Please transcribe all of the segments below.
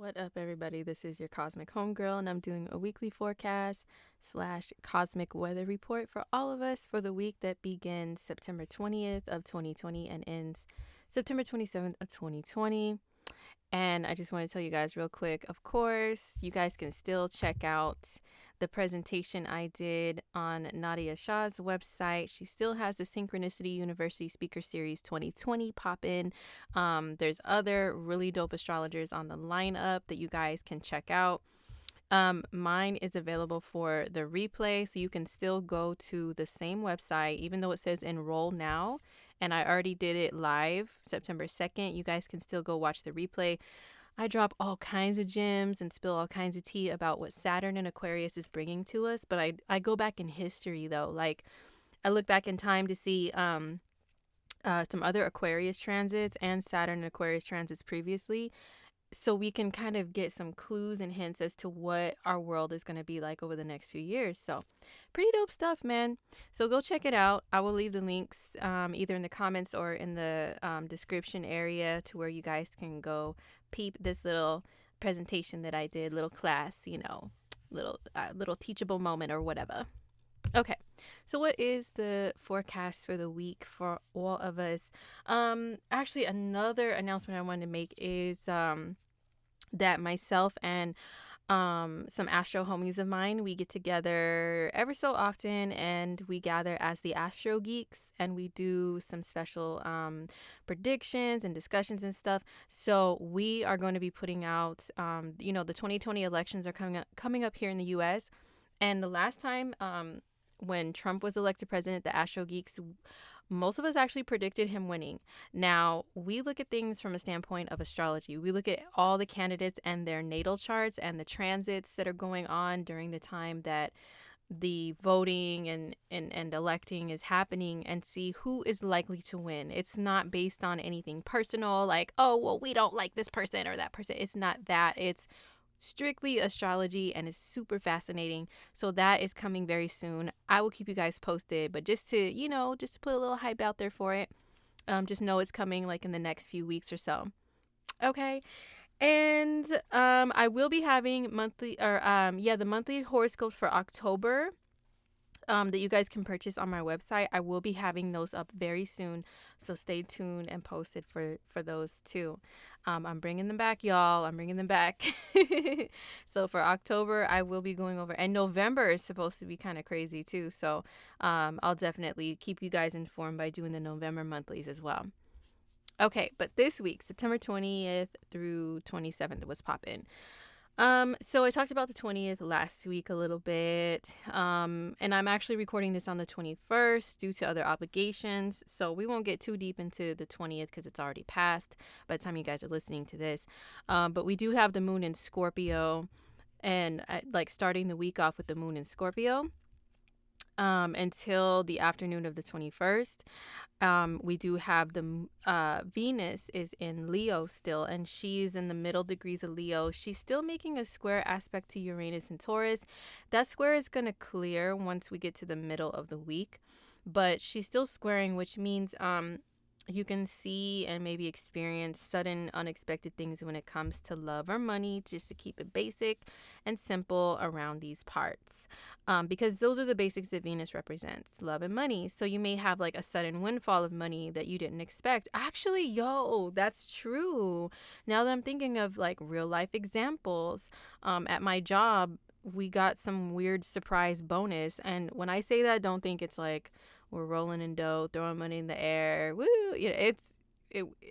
What up, everybody? This is your Cosmic Homegirl, and I'm doing a weekly forecast / cosmic weather report for all of us for the week that begins September 20th of 2020 and ends September 27th of 2020. And I just want to tell you guys real quick, of course, you guys can still check out the presentation I did on Nadia Shah's website. She still has the Synchronicity University Speaker Series 2020 pop in. There's other really dope astrologers on the lineup that you guys can check out. Mine is available for the replay, so you can still go to the same website, even though it says enroll now. And I already did it live September 2nd. You guys can still go watch the replay. I drop all kinds of gems and spill all kinds of tea about what Saturn and Aquarius is bringing to us. But I go back in history, though. Like, I look back in time to see some other Aquarius transits and Saturn and Aquarius transits previously, so we can kind of get some clues and hints as to what our world is going to be like over the next few years. So pretty dope stuff, man. So go check it out. I will leave the links either in the comments or in the description area to where you guys can go peep this little presentation that I did, little class, little teachable moment or whatever. Okay, so what is the forecast for the week for all of us? Actually, another announcement I wanted to make is that myself and some astro homies of mine, we get together ever so often and we gather as the Astro Geeks and we do some special predictions and discussions and stuff. So we are going to be putting out, the 2020 elections are coming up here in the U.S. And the last time when Trump was elected president, the Astro Geeks, most of us actually predicted him winning. Now, we look at things from a standpoint of astrology. We look at all the candidates and their natal charts and the transits that are going on during the time that the voting and electing is happening and see who is likely to win. It's not based on anything personal, like, oh, well, we don't like this person or that person. It's not that. It's strictly astrology and it's super fascinating. So that is coming very soon. I will keep you guys posted, but just to put a little hype out there for it, just know it's coming like in the next few weeks or so. Okay. And I will be having the monthly horoscopes for October that you guys can purchase on my website. I will be having those up very soon, so stay tuned and posted for those too. I'm bringing them back, y'all. I'm bringing them back. So for October, I will be going over, and November is supposed to be kind of crazy too. So I'll definitely keep you guys informed by doing the November monthlies as well. Okay, but this week, September 20th through 27th, was poppin'. So I talked about the 20th last week a little bit, and I'm actually recording this on the 21st due to other obligations, so we won't get too deep into the 20th because it's already passed by the time you guys are listening to this. But we do have the moon in Scorpio, and starting the week off with the moon in Scorpio until the afternoon of the 21st. We do have the Venus is in Leo still, and she's in the middle degrees of Leo. She's still making a square aspect to Uranus and Taurus. That square is going to clear once we get to the middle of the week, but she's still squaring, which means you can see and maybe experience sudden unexpected things when it comes to love or money, just to keep it basic and simple around these parts, because those are the basics that Venus represents, love and money. So you may have like a sudden windfall of money that you didn't expect. Actually, that's true. Now that I'm thinking of like real life examples, at my job, we got some weird surprise bonus. And when I say that, don't think it's like we're rolling in dough, throwing money in the air. Woo!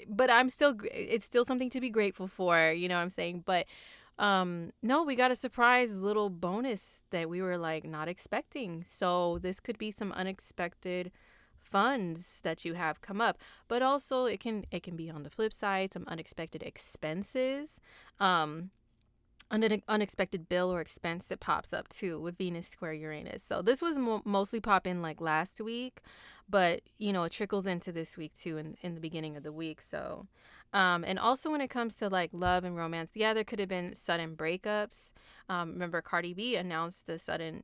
But it's still something to be grateful for. You know what I'm saying? But no, we got a surprise little bonus that we were like not expecting. So this could be some unexpected funds that you have come up, but also it can be on the flip side, some unexpected expenses. An unexpected bill or expense that pops up too with Venus square Uranus. So this was mostly popping like last week, but it trickles into this week too in the beginning of the week. So and also when it comes to like love and romance, there could have been sudden breakups. Remember Cardi B announced the sudden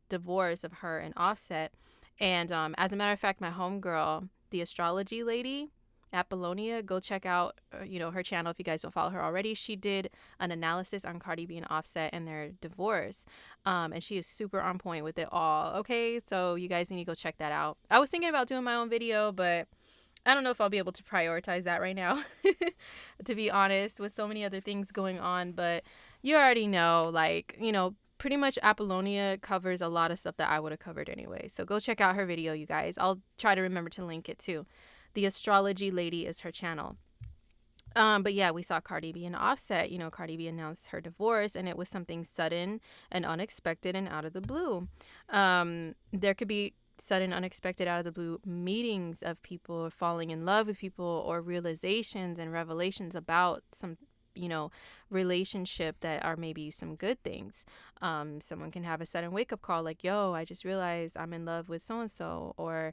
divorce of her and Offset, and as a matter of fact, my homegirl, the astrology lady Apollonia. Go check out, her channel if you guys don't follow her already. She did an analysis on Cardi B and Offset and their divorce. And she is super on point with it all. Okay, so you guys need to go check that out. I was thinking about doing my own video, but I don't know if I'll be able to prioritize that right now, to be honest, with so many other things going on. But you already know, pretty much Apollonia covers a lot of stuff that I would have covered anyway. So go check out her video, you guys. I'll try to remember to link it too. The Astrology Lady is her channel. But yeah, we saw Cardi B and Offset. Cardi B announced her divorce, and it was something sudden and unexpected and out of the blue. There could be sudden, unexpected, out of the blue meetings of people falling in love with people, or realizations and revelations about some relationship that are maybe some good things. Someone can have a sudden wake-up call like, yo, I just realized I'm in love with so-and-so. Or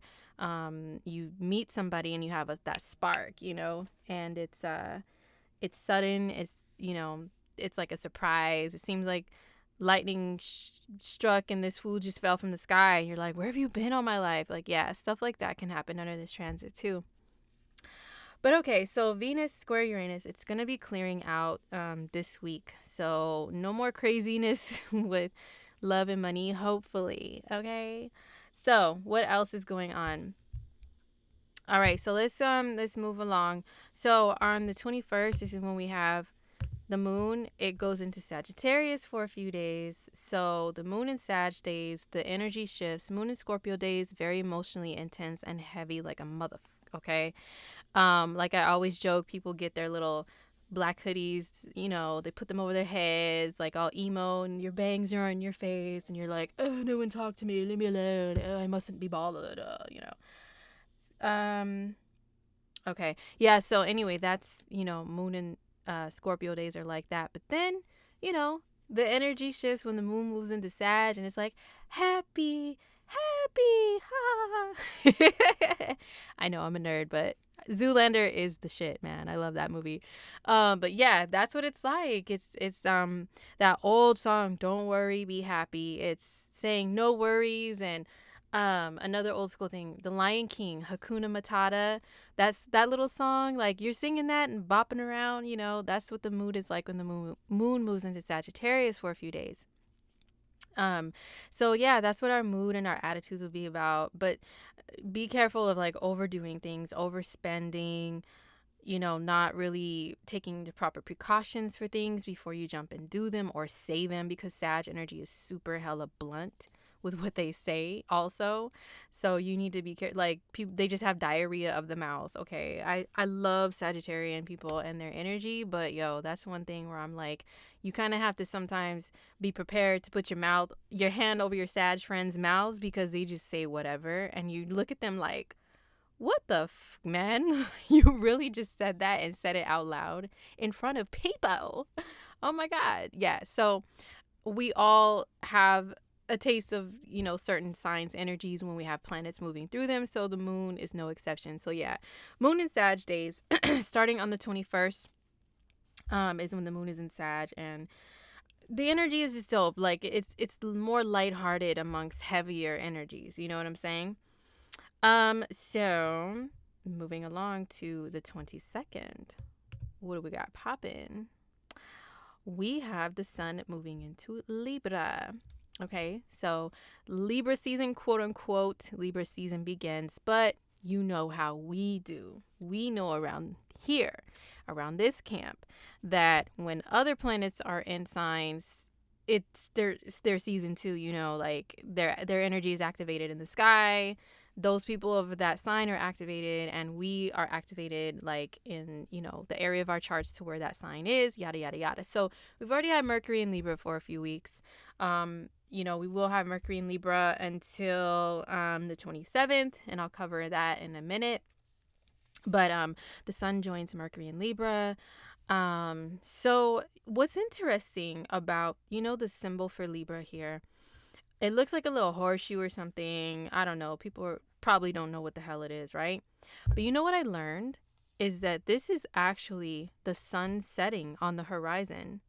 you meet somebody and you have that spark, and it's sudden. It's like a surprise. It seems like lightning struck and this food just fell from the sky. You're like, where have you been all my life? Like, yeah, stuff like that can happen under this transit too. But okay, so Venus square Uranus, it's going to be clearing out this week. So no more craziness with love and money, hopefully. Okay. So what else is going on? All right, so let's move along. So on the 21st, this is when we have the moon. It goes into Sagittarius for a few days. So the moon in Sag days, the energy shifts. Moon in Scorpio days, very emotionally intense and heavy like a mother. Okay. Like I always joke, people get their little black hoodies, they put them over their heads, like all emo, and your bangs are on your face, and you're like, oh, no one talk to me, leave me alone, oh, I mustn't be bothered, okay, yeah, so anyway, that's, moon and Scorpio days are like that, but then, the energy shifts when the moon moves into Sag, and it's like, happy, ha. I know I'm a nerd, but Zoolander is the shit, man. I love that movie. But yeah, that's what it's like. It's that old song, Don't Worry, Be Happy. It's saying no worries. And another old school thing, The Lion King, Hakuna Matata. That's that little song, like you're singing that and bopping around, that's what the mood is like when the moon moves into Sagittarius for a few days. So yeah, that's what our mood and our attitudes will be about. But be careful of like overdoing things, overspending, not really taking the proper precautions for things before you jump and do them or say them, because Sag energy is super hella blunt with what they say also. So you need to be careful. Like people, they just have diarrhea of the mouth. Okay. I love Sagittarian people and their energy, but yo, that's one thing where I'm like, you kind of have to sometimes be prepared to put your hand over your Sag friends' mouths, because they just say whatever. And you look at them like, what the man? You really just said that and said it out loud in front of people. Oh my God. Yeah. So we all have a taste of, certain signs' energies when we have planets moving through them. So the moon is no exception. So yeah, moon in Sag days, starting on the 21st, is when the moon is in Sag, and the energy is just dope. Like it's more lighthearted amongst heavier energies. You know what I'm saying? So moving along to the 22nd, what do we got popping? We have the sun moving into Libra. Okay, so Libra season, quote unquote, Libra season begins, but you know how we do. We know around here, around this camp, that when other planets are in signs, it's their season too, like their energy is activated in the sky. Those people of that sign are activated, and we are activated like in, the area of our charts to where that sign is, yada, yada, yada. So we've already had Mercury in Libra for a few weeks. We will have Mercury in Libra until the 27th, and I'll cover that in a minute. But the sun joins Mercury in Libra. So what's interesting about, the symbol for Libra here, it looks like a little horseshoe or something. I don't know. People probably don't know what the hell it is, right? But you know what I learned is that this is actually the sun setting on the horizon,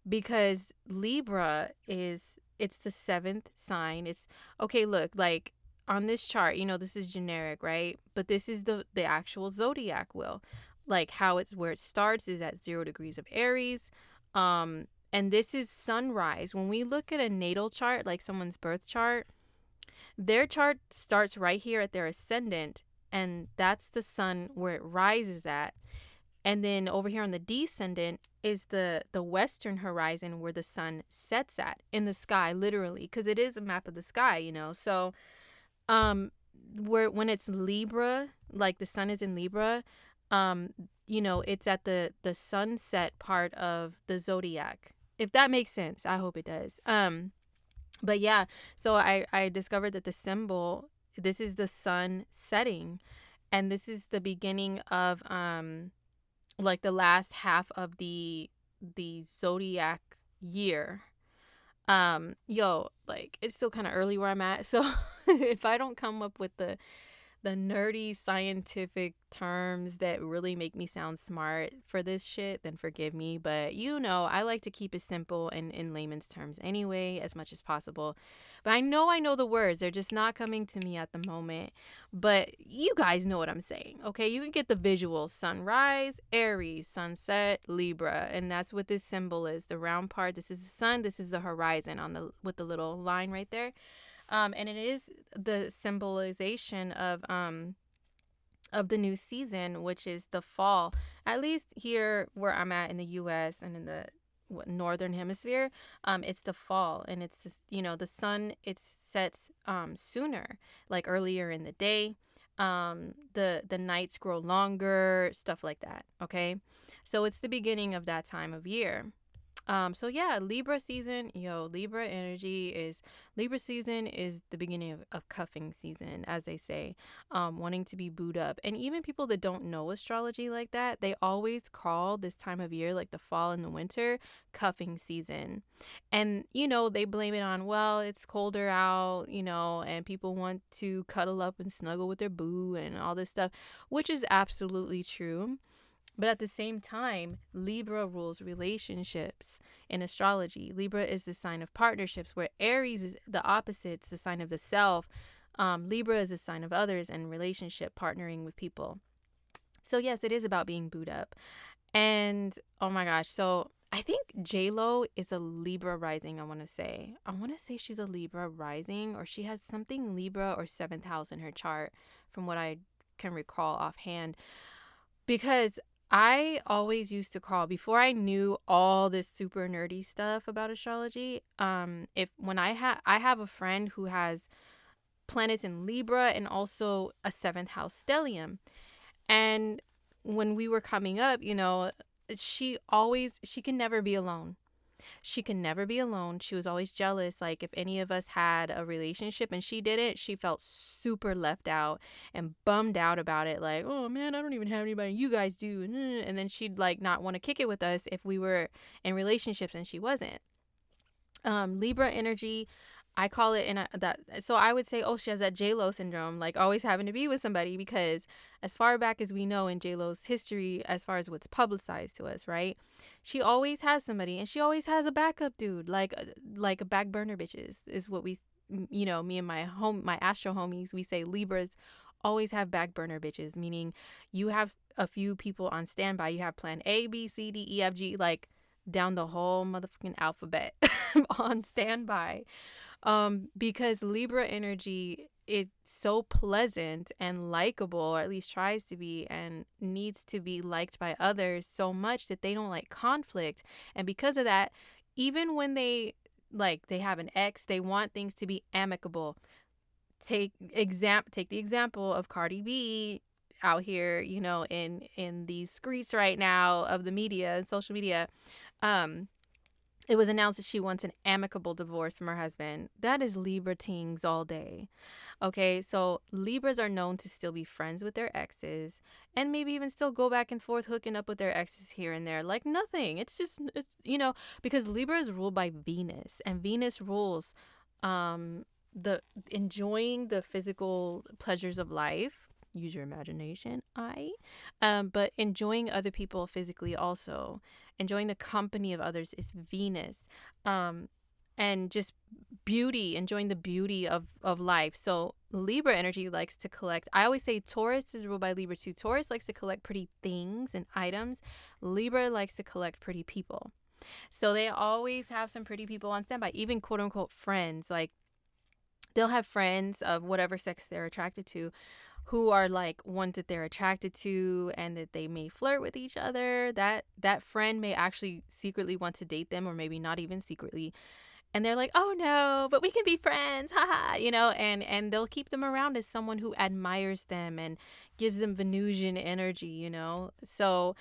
because Libra it's the 7th sign. It's okay. Look, like on this chart, this is generic, right? But this is the actual zodiac wheel. Like how it's where it starts is at 0 degrees of Aries. And this is sunrise. When we look at a natal chart, like someone's birth chart, their chart starts right here at their ascendant, and that's the sun where it rises at. And then over here on the descendant is the western horizon where the sun sets at in the sky, literally, because it is a map of the sky, So where when it's Libra, like the sun is in Libra, it's at the sunset part of the zodiac. If that makes sense, I hope it does. But yeah, so I discovered that the symbol, this is the sun setting, and this is the beginning of like the last half of the zodiac year. Like it's still kind of early where I'm at, so if I don't come up with the nerdy scientific terms that really make me sound smart for this shit, then forgive me. But I like to keep it simple and in layman's terms anyway, as much as possible. But I know the words. They're just not coming to me at the moment. But you guys know what I'm saying, okay? You can get the visual. Sunrise, Aries, sunset, Libra. And that's what this symbol is. The round part, this is the sun. This is the horizon with the little line right there. And it is the symbolization of the new season, which is the fall. At least here where I'm at in the U.S. and in the northern hemisphere, it's the fall, and it's just, the sun, it sets sooner, like earlier in the day. The nights grow longer, stuff like that. Okay, so it's the beginning of that time of year. So yeah, Libra season, Libra season is the beginning of cuffing season, as they say, wanting to be booed up. And even people that don't know astrology like that, they always call this time of year, like the fall and the winter, cuffing season. And, they blame it on, well, it's colder out, and people want to cuddle up and snuggle with their boo and all this stuff, which is absolutely true. But at the same time, Libra rules relationships in astrology. Libra is the sign of partnerships, where Aries is the opposite. It's the sign of the self. Libra is the sign of others and relationship, partnering with people. So yes, it is about being booed up. And oh my gosh, so I think J-Lo is a Libra rising, I want to say she's a Libra rising, or she has something Libra or 7th house in her chart, from what I can recall offhand. Because I always used to call, before I knew all this super nerdy stuff about astrology, I have a friend who has planets in Libra and also a 7th house stellium. And when we were coming up, she can never be alone. She can never be alone. She was always jealous. Like if any of us had a relationship and she didn't, she felt super left out and bummed out about it. Like, oh man, I don't even have anybody. You guys do. And then she'd like not want to kick it with us if we were in relationships and she wasn't. Libra energy, I call it so I would say, oh, she has that J-Lo syndrome, like always having to be with somebody, because as far back as we know in J-Lo's history, as far as what's publicized to us, right, she always has somebody, and she always has a backup dude, like a back burner bitches is what we, me and my astro homies, we say Libras always have back burner bitches, meaning you have a few people on standby. You have plan A, B, C, D, E, F, G, like down the whole motherfucking alphabet on standby. Because Libra energy, it's so pleasant and likable, or at least tries to be, and needs to be liked by others so much that they don't like conflict. And because of that, even when they have an ex, they want things to be amicable. Take the example of Cardi B out here, in these streets right now of the media and social media. It was announced that she wants an amicable divorce from her husband. That is Libra tings all day. Okay, so Libras are known to still be friends with their exes, and maybe even still go back and forth hooking up with their exes here and there like nothing. It's because Libra is ruled by Venus, and Venus rules the enjoying the physical pleasures of life. Use your imagination, but enjoying other people physically also. Enjoying the company of others is Venus. and just beauty, enjoying the beauty of life. So Libra energy likes to collect. I always say Taurus is ruled by Libra too. Taurus likes to collect pretty things and items. Libra likes to collect pretty people. So they always have some pretty people on standby, even quote unquote friends. Like they'll have friends of whatever sex they're attracted to who are like ones that they're attracted to and that they may flirt with each other. That friend may actually secretly want to date them, or maybe not even secretly. And they're like, oh no, but we can be friends, haha, and they'll keep them around as someone who admires them and gives them Venusian energy. So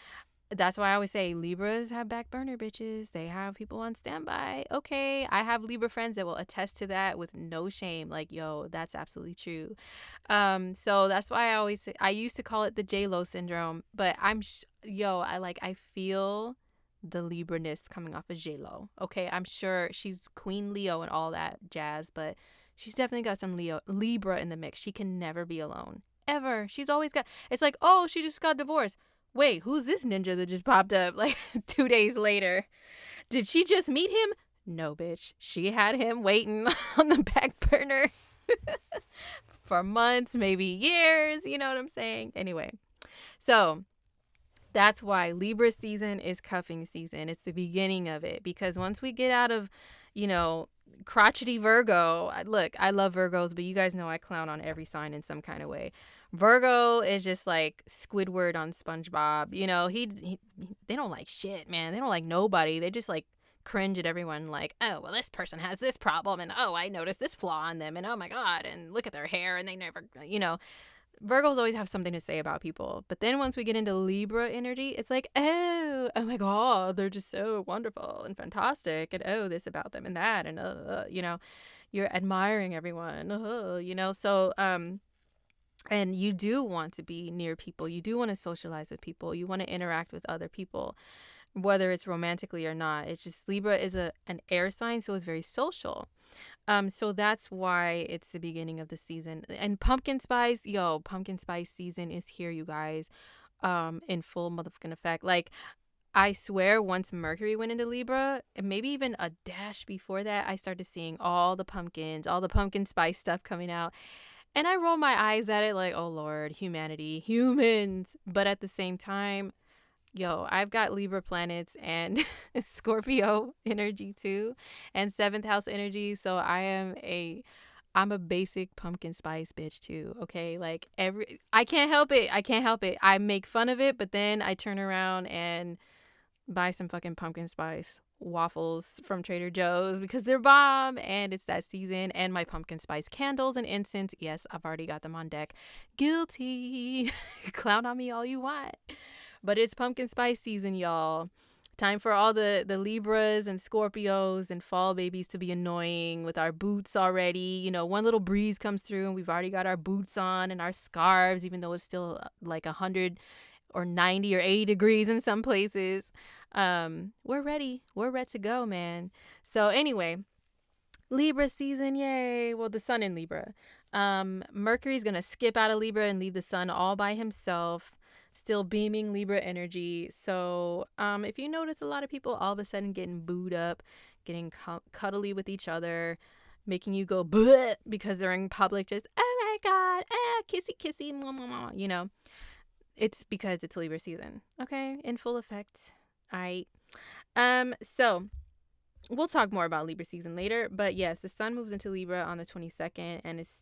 that's why I always say Libras have back burner bitches. They have people on standby. Okay, I have Libra friends that will attest to that with no shame. Like, yo, that's absolutely true. So that's why I always say, I used to call it the J-Lo syndrome, but I feel the Libra-ness coming off of J-Lo. Okay, I'm sure she's Queen Leo and all that jazz, but she's definitely got some Libra in the mix. She can never be alone. Ever. She's always got, it's like, oh, she just got divorced. Wait, who's this ninja that just popped up like 2 days later? Did she just meet him? No, bitch. She had him waiting on the back burner for months, maybe years. You know what I'm saying? Anyway, so that's why Libra season is cuffing season. It's the beginning of it, because once we get out of, crotchety Virgo, look, I love Virgos, but you guys know I clown on every sign in some kind of way. Virgo is just like Squidward on SpongeBob. They don't like shit, man. They don't like nobody. They just like cringe at everyone, like, oh, well, this person has this problem, and oh, I noticed this flaw on them, and oh my god, and look at their hair, and they never, Virgos always have something to say about people. But then once we get into Libra energy, it's like, oh my god, they're just so wonderful and fantastic, and oh, this about them and that, and you're admiring everyone, so and you do want to be near people. You do want to socialize with people. You want to interact with other people, whether it's romantically or not. It's just Libra is an air sign, so it's very social. So that's why it's the beginning of the season. And pumpkin spice season is here, you guys, in full motherfucking effect. Like, I swear, once Mercury went into Libra, and maybe even a dash before that, I started seeing all the pumpkins, all the pumpkin spice stuff coming out. And I roll my eyes at it like, oh Lord, humanity, humans. But at the same time, I've got Libra planets and Scorpio energy too, and 7th house energy. So I'm a basic pumpkin spice bitch too. Okay. Like I can't help it. I make fun of it, but then I turn around and buy some fucking pumpkin spice waffles from Trader Joe's because they're bomb, and it's that season. And my pumpkin spice candles and incense, yes, I've already got them on deck. Guilty. Clown on me all you want, but it's pumpkin spice season, y'all. Time for all the Libras and Scorpios and fall babies to be annoying with our boots already. One little breeze comes through and we've already got our boots on and our scarves, even though it's still like 100 or 90 or 80 degrees in some places. We're ready. We're ready to go, man. So anyway, Libra season, yay. Well, the sun in Libra. Mercury's going to skip out of Libra and leave the sun all by himself, still beaming Libra energy. So if you notice a lot of people all of a sudden getting booed up, getting cuddly with each other, making you go bleh because they're in public, just, oh my God, kissy, kissy, mwah, mwah, mwah, it's because it's Libra season, okay, in full effect. All right. So we'll talk more about Libra season later, but yes, the sun moves into Libra on the 22nd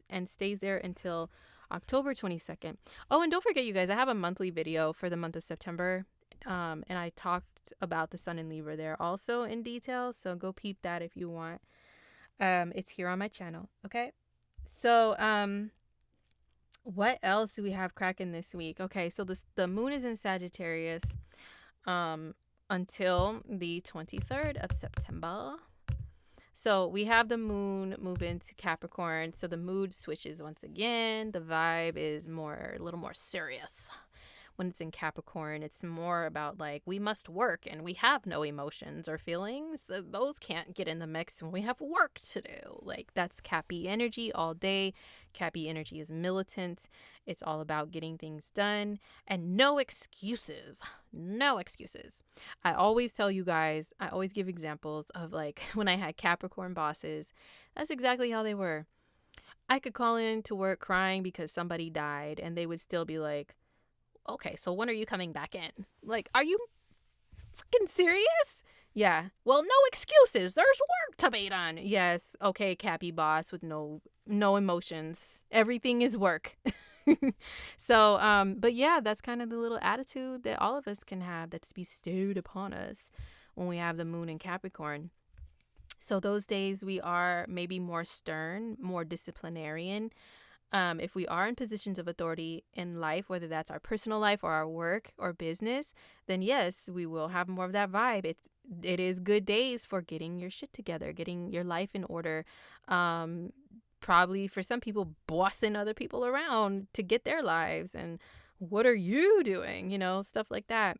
and stays there until October 22nd. Oh, and don't forget, you guys, I have a monthly video for the month of September, and I talked about the sun in Libra there also in detail, so go peep that if you want. It's here on my channel, okay? So what else do we have cracking this week? Okay, so the moon is in Sagittarius until the 23rd of September. So we have the moon move into Capricorn, so the mood switches once again. The vibe is a little more serious. when it's in Capricorn, it's more about like we must work and we have no emotions or feelings. Those can't get in the mix when we have work to do. Like that's Cappy energy all day. Cappy energy is militant. It's all about getting things done and no excuses. No excuses. I always tell you guys, I always give examples of like when I had Capricorn bosses. That's exactly how they were. I could call in to work crying because somebody died and they would still be like, okay, so when are you coming back in? Like, are you freaking serious? Yeah. Well, no excuses. There's work to be done. Yes. Okay, Cappy boss with no emotions. Everything is work. So, but yeah, that's kind of the little attitude that all of us can have that's bestowed upon us when we have the moon in Capricorn. So those days we are maybe more stern, more disciplinarian. If we are in positions of authority in life, whether that's our personal life or our work or business, then yes, we will have more of that vibe. It is good days for getting your shit together, getting your life in order. Probably for some people, bossing other people around to get their lives. And what are you doing? You know, stuff like that.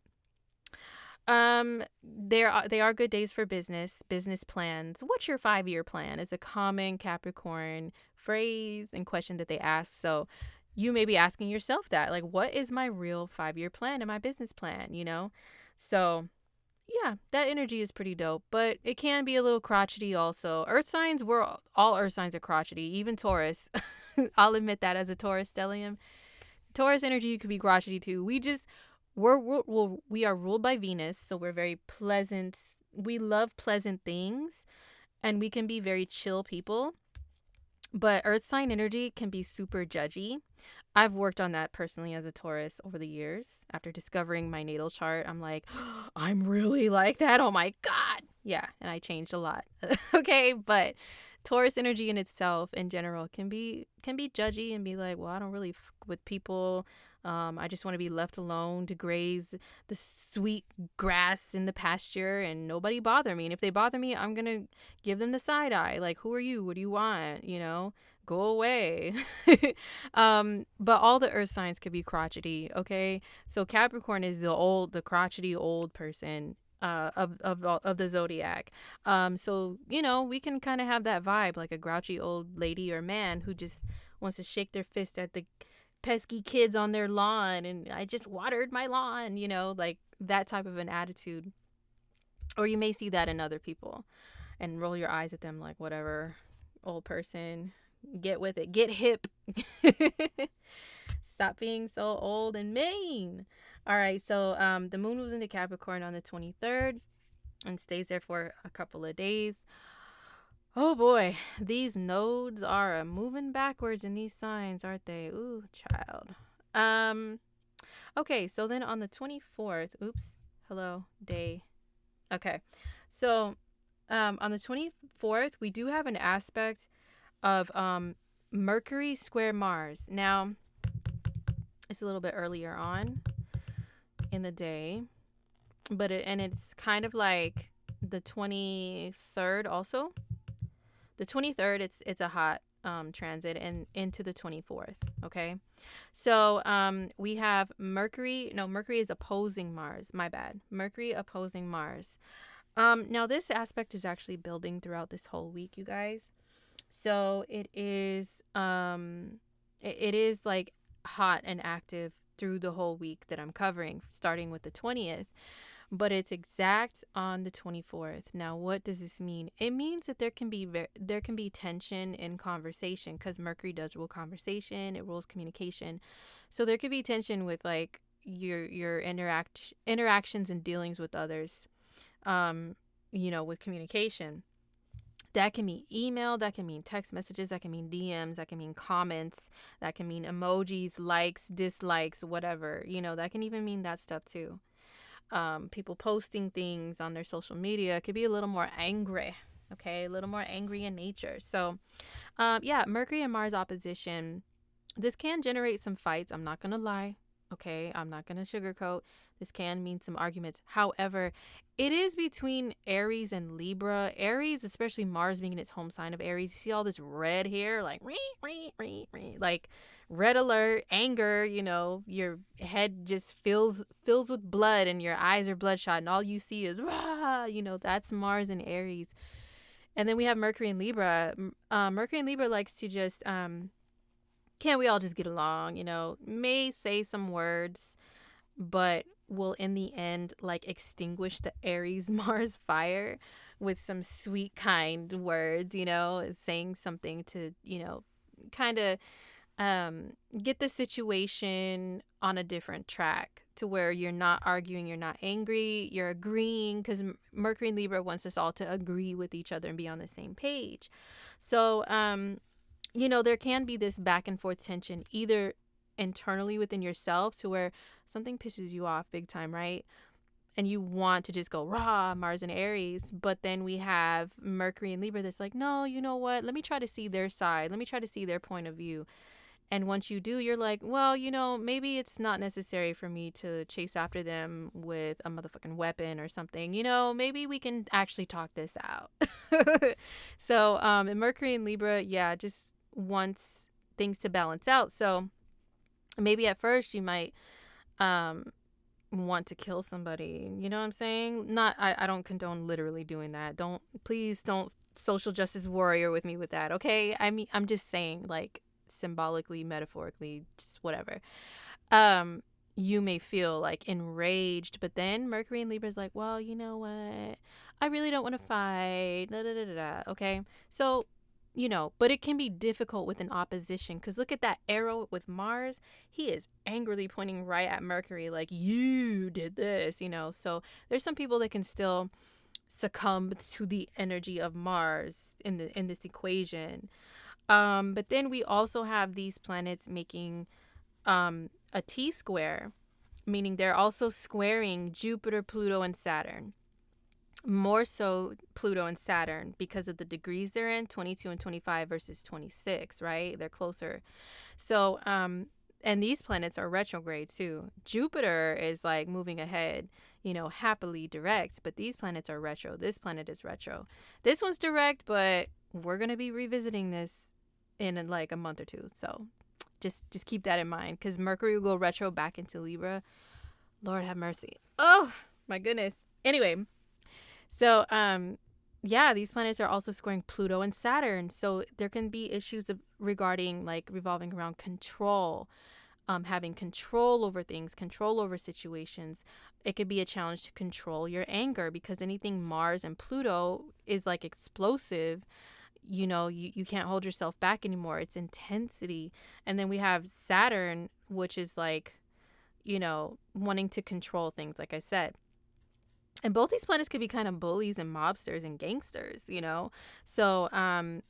They are good days for business plans. What's your 5-year plan is a common Capricorn phrase and question that they ask. So you may be asking yourself that, like, what is my real 5-year plan and my business plan, you know? So yeah, that energy is pretty dope, but it can be a little crotchety also. Earth signs, all earth signs are crotchety, even Taurus. I'll admit that as a Taurus stellium. Taurus energy could be crotchety too. We are ruled by Venus, so we're very pleasant. We love pleasant things, and we can be very chill people. But earth sign energy can be super judgy. I've worked on that personally as a Taurus over the years. After discovering my natal chart, I'm like, oh, I'm really like that. Oh my God. Yeah, and I changed a lot. Okay, but Taurus energy in itself in general can be judgy and be like, well, I don't really fuck with people. I just want to be left alone to graze the sweet grass in the pasture and nobody bother me. And if they bother me, I'm going to give them the side eye. Like, who are you? What do you want? You know, go away. But all the earth signs could be crotchety. Okay. So Capricorn is the crotchety old person of the zodiac. So, you know, we can kind of have that vibe, like a grouchy old lady or man who just wants to shake their fist at the pesky kids on their lawn and I just watered my lawn, you know, like that type of an attitude. Or you may see that in other people and roll your eyes at them like, whatever, old person, get with it, get hip. Stop being so old and mean. All right, so the moon moves into Capricorn on the 23rd and stays there for a couple of days. Oh boy, these nodes are moving backwards in these signs, aren't they? Ooh, child. Okay, so then on the 24th, hello, day. Okay, so on the 24th, we do have an aspect of Mercury square Mars. Now, it's a little bit earlier on in the day, but it's kind of like the 23rd also. The 23rd, it's a hot transit and into the 24th, okay? So we have Mercury is opposing Mars. My bad. Mercury opposing Mars. Now this aspect is actually building throughout this whole week, you guys. So it is like hot and active through the whole week that I'm covering, starting with the 20th. But it's exact on the 24th. Now, what does this mean? It means that there can be tension in conversation because Mercury does rule conversation. It rules communication. So there could be tension with like your interactions and dealings with others, you know, with communication. That can mean email, that can mean text messages, that can mean DMs, that can mean comments, that can mean emojis, likes, dislikes, whatever. You know, that can even mean that stuff too. People posting things on their social media could be a little more angry, okay, a little more angry in nature. So yeah, Mercury and Mars opposition, this can generate some fights. I'm not gonna lie, okay, I'm not gonna sugarcoat. This can mean some arguments. However, it is between Aries and Libra. Aries, especially Mars being in its home sign of Aries, you see all this red hair, like like red alert, anger, you know, your head just fills with blood and your eyes are bloodshot and all you see is rah, you know, that's Mars and Aries. And then we have Mercury and Libra. Mercury and Libra likes to just can't we all just get along, you know, may say some words, but will in the end like extinguish the Aries Mars fire with some sweet kind words, you know, saying something to, you know, kind of get the situation on a different track to where you're not arguing, you're not angry, you're agreeing, because Mercury and Libra wants us all to agree with each other and be on the same page. So you know, there can be this back and forth tension either internally within yourself to where something pisses you off big time, right? And you want to just go rah, Mars and Aries. But then we have Mercury and Libra that's like, no, you know what? Let me try to see their side. Let me try to see their point of view. And once you do, you're like, well, you know, maybe it's not necessary for me to chase after them with a motherfucking weapon or something. You know, maybe we can actually talk this out. So, in Mercury and Libra, yeah, just wants things to balance out. So maybe at first you might want to kill somebody. You know what I'm saying? I don't condone literally doing that. Please don't social justice warrior with me with that. Okay. I mean, I'm just saying, like, symbolically, metaphorically, just whatever. You may feel like enraged, but then Mercury and Libra is like, well, you know what? I really don't want to fight. Da, da, da, da, da. Okay. So, you know, but it can be difficult with an opposition because look at that arrow with Mars. He is angrily pointing right at Mercury, like, you did this, you know. So there's some people that can still succumb to the energy of Mars in this equation. But then we also have these planets making a T-square, meaning they're also squaring Jupiter, Pluto, and Saturn. More so Pluto and Saturn because of the degrees they're in, 22 and 25 versus 26, right? They're closer. So, and these planets are retrograde too. Jupiter is like moving ahead, you know, happily direct, but these planets are retro. This planet is retro. This one's direct, but we're going to be revisiting this in like a month or two. So just keep that in mind because Mercury will go retro back into Libra. Lord have mercy. Oh, my goodness. Anyway. So, yeah, these planets are also squaring Pluto and Saturn. So there can be issues regarding like revolving around control, having control over things, control over situations. It could be a challenge to control your anger because anything Mars and Pluto is like explosive. You know, you can't hold yourself back anymore. It's intensity. And then we have Saturn, which is like, you know, wanting to control things, like I said. And both these planets could be kind of bullies and mobsters and gangsters, you know? So,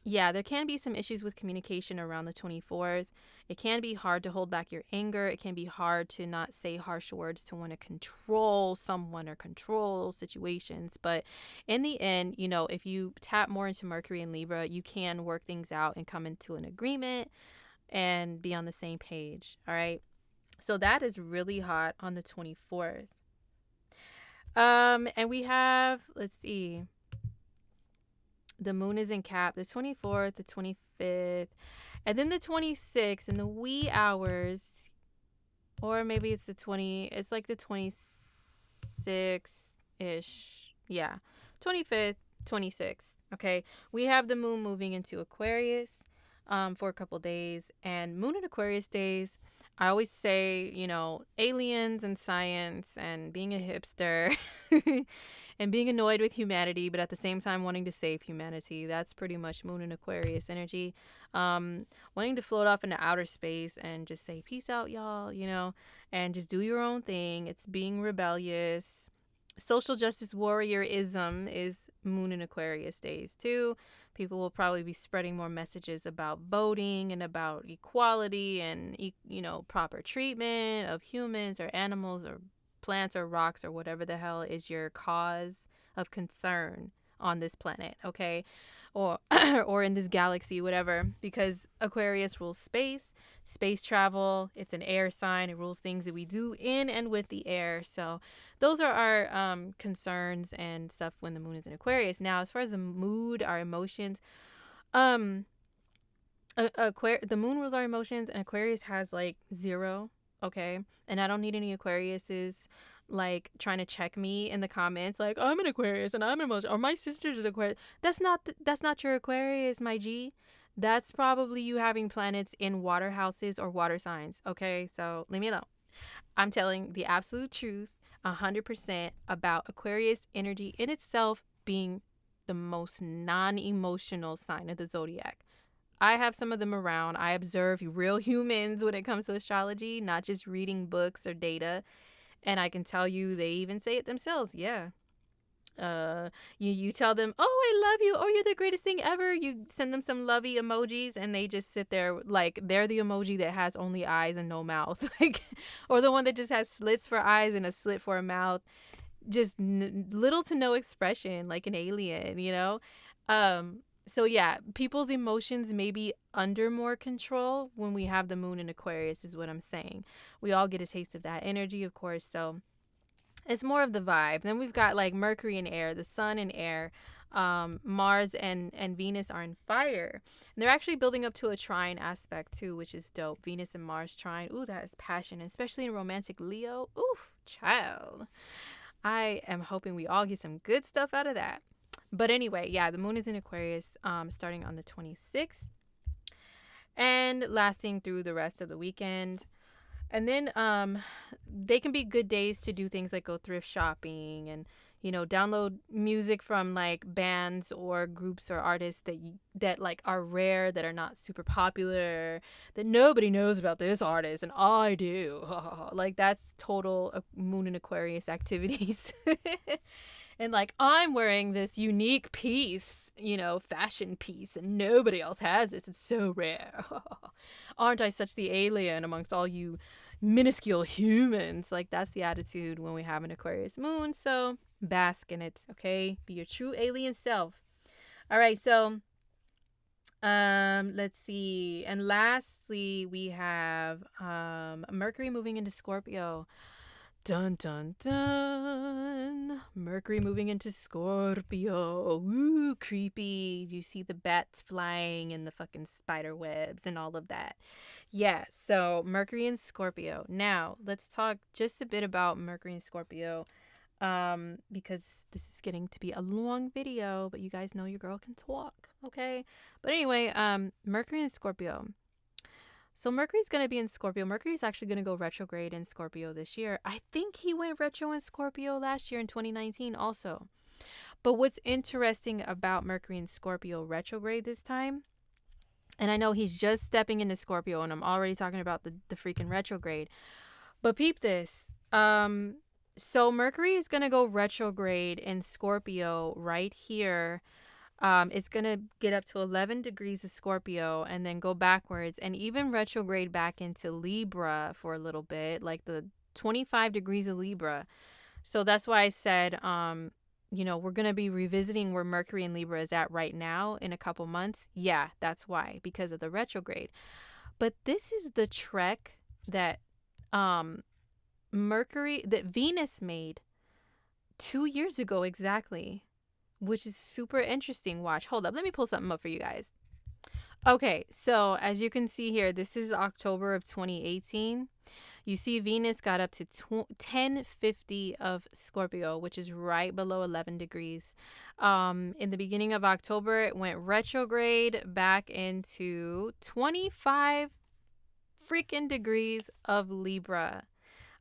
yeah, there can be some issues with communication around the 24th. It can be hard to hold back your anger. It can be hard to not say harsh words to want to control someone or control situations. But in the end, you know, if you tap more into Mercury and Libra, you can work things out and come into an agreement and be on the same page, all right? So that is really hot on the 24th. And we have, let's see, the moon is in Cap, the 24th, the 25th, and then the 26th in the wee hours, or maybe it's it's like the 26th-ish. Yeah, 25th, 26th. Okay, we have the moon moving into Aquarius for a couple days, and moon in Aquarius days, I always say, you know, aliens and science and being a hipster and being annoyed with humanity, but at the same time wanting to save humanity. That's pretty much moon and Aquarius energy. Wanting to float off into outer space and just say, peace out, y'all, you know, and just do your own thing. It's being rebellious. Social justice warriorism is moon and Aquarius days too. People will probably be spreading more messages about voting and about equality and, you know, proper treatment of humans or animals or plants or rocks or whatever the hell is your cause of concern. on this planet, okay? Or or in this galaxy, whatever, because Aquarius rules space travel. It's an air sign. It rules things that we do in and with the air. So those are our concerns and stuff when the moon is in Aquarius. Now, as far as the mood, our emotions, um the moon rules our emotions, and Aquarius has like 0, okay? And I don't need any Aquariuses like trying to check me in the comments like I'm an Aquarius and I'm an emotion, or my sister's an Aquarius. That's not your Aquarius, my G. That's probably you having planets in water houses or water signs, okay? So leave me alone. I'm telling the absolute truth, 100% about Aquarius energy in itself being the most non-emotional sign of the zodiac. I have some of them around. I observe real humans when it comes to astrology, not just reading books or data. And I can tell you, they even say it themselves. Yeah. You tell them, "Oh, I love you. Oh, you're the greatest thing ever." You send them some lovey emojis, and they just sit there like they're the emoji that has only eyes and no mouth, like, or the one that just has slits for eyes and a slit for a mouth. Just little to no expression, like an alien, you know. So yeah, people's emotions may be under more control when we have the moon in Aquarius, is what I'm saying. We all get a taste of that energy, of course. So it's more of the vibe. Then we've got like Mercury in air, the sun in air. Mars and Venus are in fire. And they're actually building up to a trine aspect too, which is dope. Venus and Mars trine. Ooh, that is passion, especially in romantic Leo. Oof, child. I am hoping we all get some good stuff out of that. But anyway, yeah, the moon is in Aquarius starting on the 26th and lasting through the rest of the weekend. And then they can be good days to do things like go thrift shopping and, you know, download music from like bands or groups or artists that like are rare, that are not super popular, that nobody knows about this artist and I do. Like that's total moon and Aquarius activities. And like, I'm wearing this unique piece, you know, fashion piece, and nobody else has this. It's so rare. Aren't I such the alien amongst all you minuscule humans? Like, that's the attitude when we have an Aquarius moon. So bask in it, okay? Be your true alien self. All right, so let's see. And lastly, we have Mercury moving into Scorpio. Dun dun dun. Mercury moving into Scorpio. Ooh, creepy. You see the bats flying and the fucking spider webs and all of that. Yeah, so Mercury and Scorpio. Now, let's talk just a bit about Mercury and Scorpio. Because this is getting to be a long video, but you guys know your girl can talk, okay? But anyway, Mercury and Scorpio. So Mercury's going to be in Scorpio. Mercury's actually going to go retrograde in Scorpio this year. I think he went retro in Scorpio last year in 2019 also. But what's interesting about Mercury in Scorpio retrograde this time, and I know he's just stepping into Scorpio and I'm already talking about the freaking retrograde, but peep this. So Mercury is going to go retrograde in Scorpio right here. It's going to get up to 11 degrees of Scorpio and then go backwards and even retrograde back into Libra for a little bit, like the 25 degrees of Libra. So that's why I said, you know, we're going to be revisiting where Mercury and Libra is at right now in a couple months. Yeah, that's why, because of the retrograde. But this is the trek that Venus made 2 years ago exactly, which is super interesting. Watch. Hold up. Let me pull something up for you guys. Okay, so as you can see here, this is October of 2018. You see Venus got up to 1050 of Scorpio, which is right below 11 degrees. In the beginning of October, it went retrograde back into 25 freaking degrees of Libra,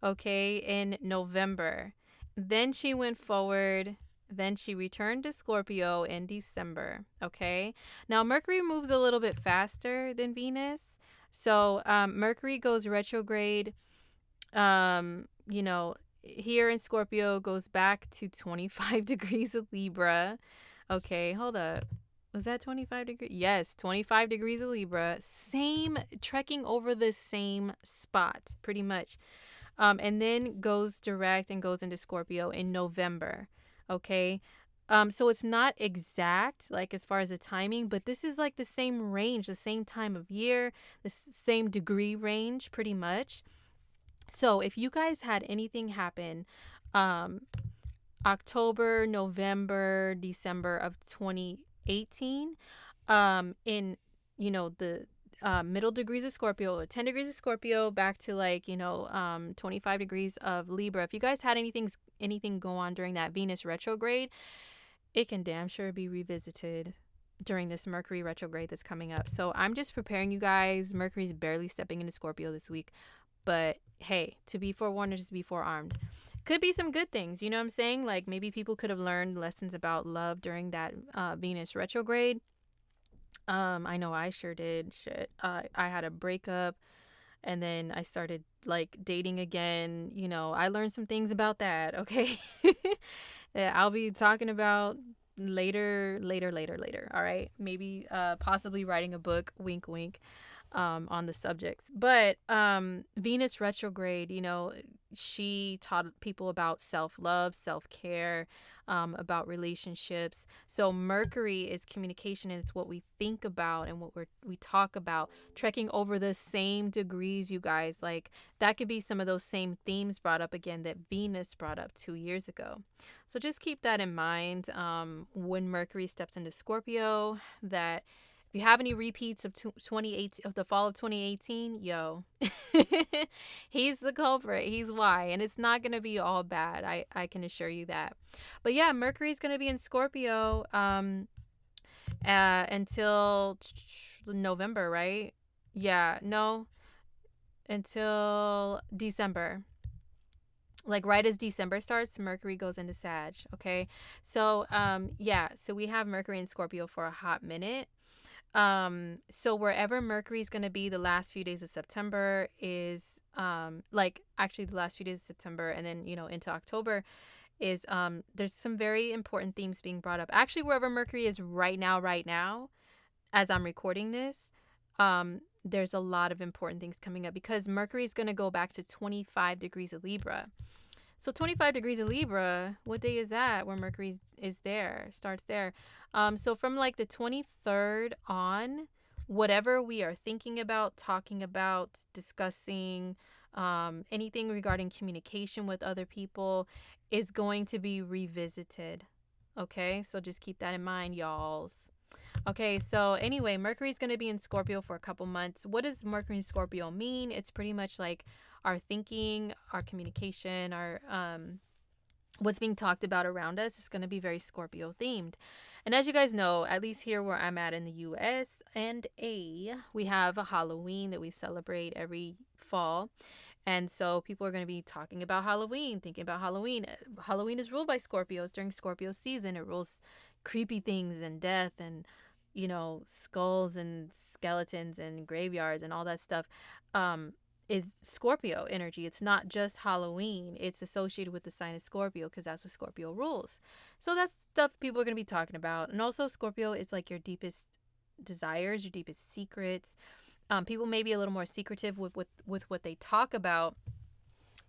okay, in November. Then she went forward. Then she returned to Scorpio in December, okay? Now, Mercury moves a little bit faster than Venus. So, Mercury goes retrograde, you know, here in Scorpio, goes back to 25 degrees of Libra. Okay, hold up. Was that 25 degrees? Yes, 25 degrees of Libra. Same, trekking over the same spot, pretty much. And then goes direct and goes into Scorpio in November. Okay. So it's not exact, like as far as the timing, but this is like the same range, the same time of year, the same degree range, pretty much. So if you guys had anything happen, um, October, November, December of 2018, in, the middle degrees of Scorpio, or 10 degrees of Scorpio, back to like, 25 degrees of Libra. If you guys had anything go on during that Venus retrograde, it can damn sure be revisited during this Mercury retrograde that's coming up. So I'm just preparing you guys. Mercury's barely stepping into Scorpio this week. But hey, to be forewarned is to be forearmed. Could be some good things, you know what I'm saying? Like maybe people could have learned lessons about love during that Venus retrograde. I know I sure did. Shit. I had a breakup and then I started like dating again. I learned some things about that, okay? That I'll be talking about later. All right? Maybe possibly writing a book, wink wink, on the subjects. But Venus retrograde, she taught people about self-love, self-care, about relationships. So Mercury is communication, and it's what we think about and what we talk about, trekking over the same degrees, you guys. Like that could be some of those same themes brought up again that Venus brought up 2 years ago. So just keep that in mind when Mercury steps into Scorpio, that if you have any repeats of 2018, of the fall of 2018, yo, he's the culprit. He's why. And it's not going to be all bad. I can assure you that. But yeah, Mercury's going to be in Scorpio until November, right? Yeah, no, until December. Like right as December starts, Mercury goes into Sag. Okay. So yeah, so we have Mercury in Scorpio for a hot minute. So wherever Mercury's going to be the last few days of September is like actually the last few days of September, and then into October is there's some very important themes being brought up. Actually, wherever Mercury is right now as I'm recording this, there's a lot of important things coming up because Mercury is going to go back to 25 degrees of Libra. So 25 degrees of Libra, what day is that where Mercury is there, starts there? So from like the 23rd on, whatever we are thinking about, talking about, discussing, anything regarding communication with other people is going to be revisited. Okay, so just keep that in mind, y'alls. Okay, so anyway, Mercury's going to be in Scorpio for a couple months. What does Mercury in Scorpio mean? It's pretty much like our thinking, our communication, our what's being talked about around us is going to be very Scorpio themed. And as you guys know, at least here where I'm at in the US and we have a Halloween that we celebrate every fall. And so people are going to be talking about Halloween, thinking about Halloween. Halloween is ruled by Scorpios during Scorpio season. It rules creepy things and death and skulls and skeletons and graveyards and all that stuff. Is Scorpio energy. It's not just Halloween. It's associated with the sign of Scorpio because that's what Scorpio rules. So that's stuff people are going to be talking about. And also Scorpio is like your deepest desires, your deepest secrets. People may be a little more secretive with what they talk about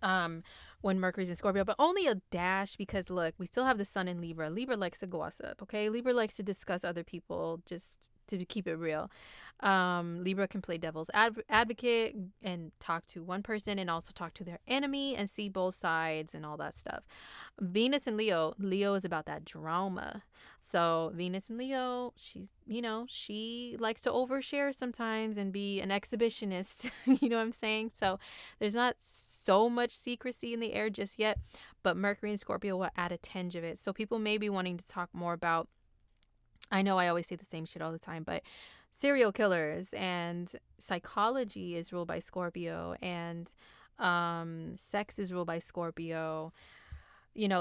when Mercury's in Scorpio, but only a dash because look, we still have the sun in Libra. Libra likes to gossip, okay? Libra likes to discuss other people just to keep it real. Libra can play devil's advocate and talk to one person and also talk to their enemy and see both sides and all that stuff. Venus and Leo is about that drama. So Venus and Leo, she likes to overshare sometimes and be an exhibitionist. You know what I'm saying? So there's not so much secrecy in the air just yet, but Mercury and Scorpio will add a tinge of it. So people may be wanting to talk more about, I know I always say the same shit all the time, but serial killers and psychology is ruled by Scorpio, and sex is ruled by Scorpio.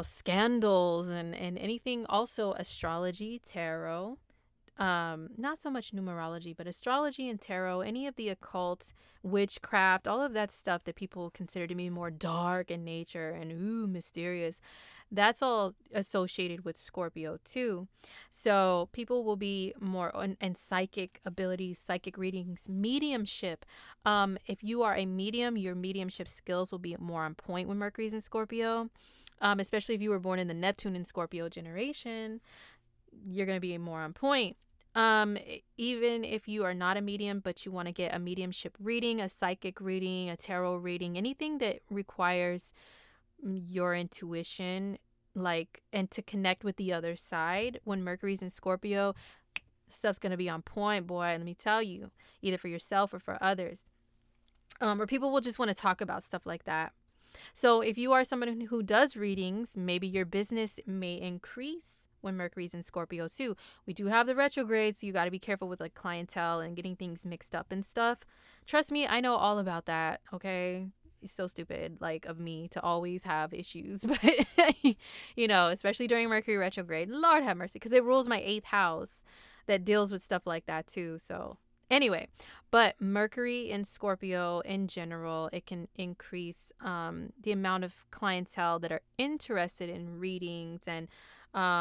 Scandals and anything, also astrology, tarot, not so much numerology, but astrology and tarot, any of the occult, witchcraft, all of that stuff that people consider to be more dark in nature and mysterious, that's all associated with Scorpio too. So people will be more and psychic abilities, psychic readings, mediumship. If you are a medium, your mediumship skills will be more on point when Mercury's in Scorpio. especially if you were born in the Neptune and Scorpio generation, you're going to be more on point. Even if you are not a medium, but you want to get a mediumship reading, a psychic reading, a tarot reading, anything that requires your intuition, like, and to connect with the other side, when Mercury's in Scorpio, stuff's going to be on point, boy. Let me tell you, either for yourself or for others. Or people will just want to talk about stuff like that. So if you are someone who does readings, maybe your business may increase when Mercury's in Scorpio too. We do have the retrograde, so you got to be careful with like clientele and getting things mixed up and stuff. Trust me, I know all about that, okay? It's so stupid, like, of me to always have issues. But, you know, especially during Mercury retrograde, Lord have mercy, because it rules my 8th house that deals with stuff like that too. So anyway, but Mercury in Scorpio in general, it can increase the amount of clientele that are interested in readings. And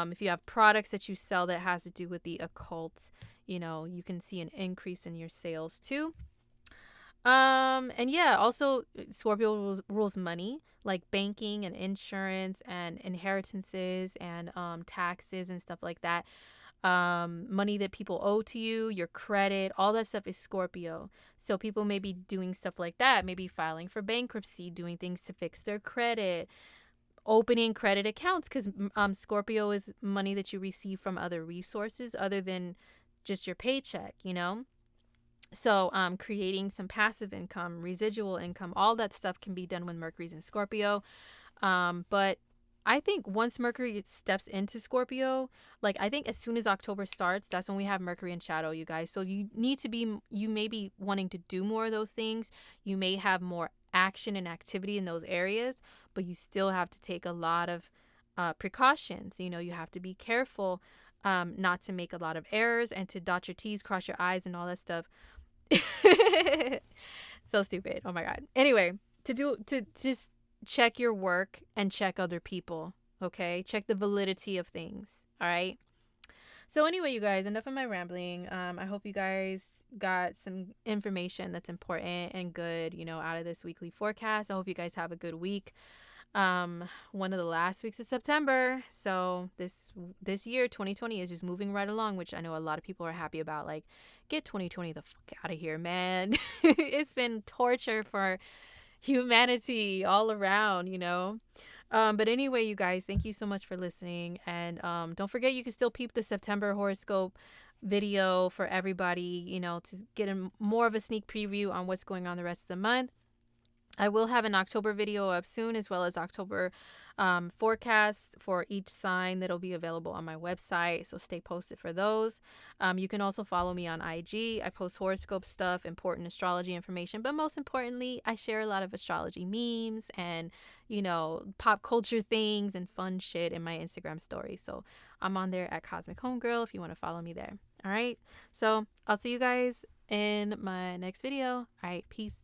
if you have products that you sell that has to do with the occult, you know, you can see an increase in your sales too. And yeah, also Scorpio rules money, like banking and insurance and inheritances and taxes and stuff like that. Money that people owe to you, your credit, all that stuff is Scorpio. So people may be doing stuff like that, maybe filing for bankruptcy, doing things to fix their credit, opening credit accounts, because Scorpio is money that you receive from other resources other than just your paycheck, you know? So creating some passive income, residual income, all that stuff can be done when Mercury's in Scorpio. But I think once Mercury steps into Scorpio, like, I think as soon as October starts, that's when we have Mercury in shadow, you guys. So you may be wanting to do more of those things. You may have more action and activity in those areas, but you still have to take a lot of precautions. You know, you have to be careful not to make a lot of errors and to dot your T's, cross your I's, and all that stuff. So stupid. Oh my God. Anyway, to just check your work and check other people. Okay. Check the validity of things. All right. So anyway, you guys, enough of my rambling. I hope you guys got some information that's important and good, you know, out of this weekly forecast. I hope you guys have a good week. One of the last weeks of September. So this year, 2020, is just moving right along, which I know a lot of people are happy about. Like, get 2020 the fuck out of here, man. It's been torture for humanity all around, you know. But anyway, you guys, thank you so much for listening. And don't forget, you can still peep the September horoscope video for everybody, you know, to get more of a sneak preview on what's going on the rest of the month. I will have an October video up soon, as well as October forecasts for each sign that'll be available on my website. So stay posted for those. You can also follow me on IG. I post horoscope stuff, important astrology information, but most importantly, I share a lot of astrology memes and, you know, pop culture things and fun shit in my Instagram story. So I'm on there at Cosmic Homegirl if you want to follow me there. All right. So I'll see you guys in my next video. All right. Peace.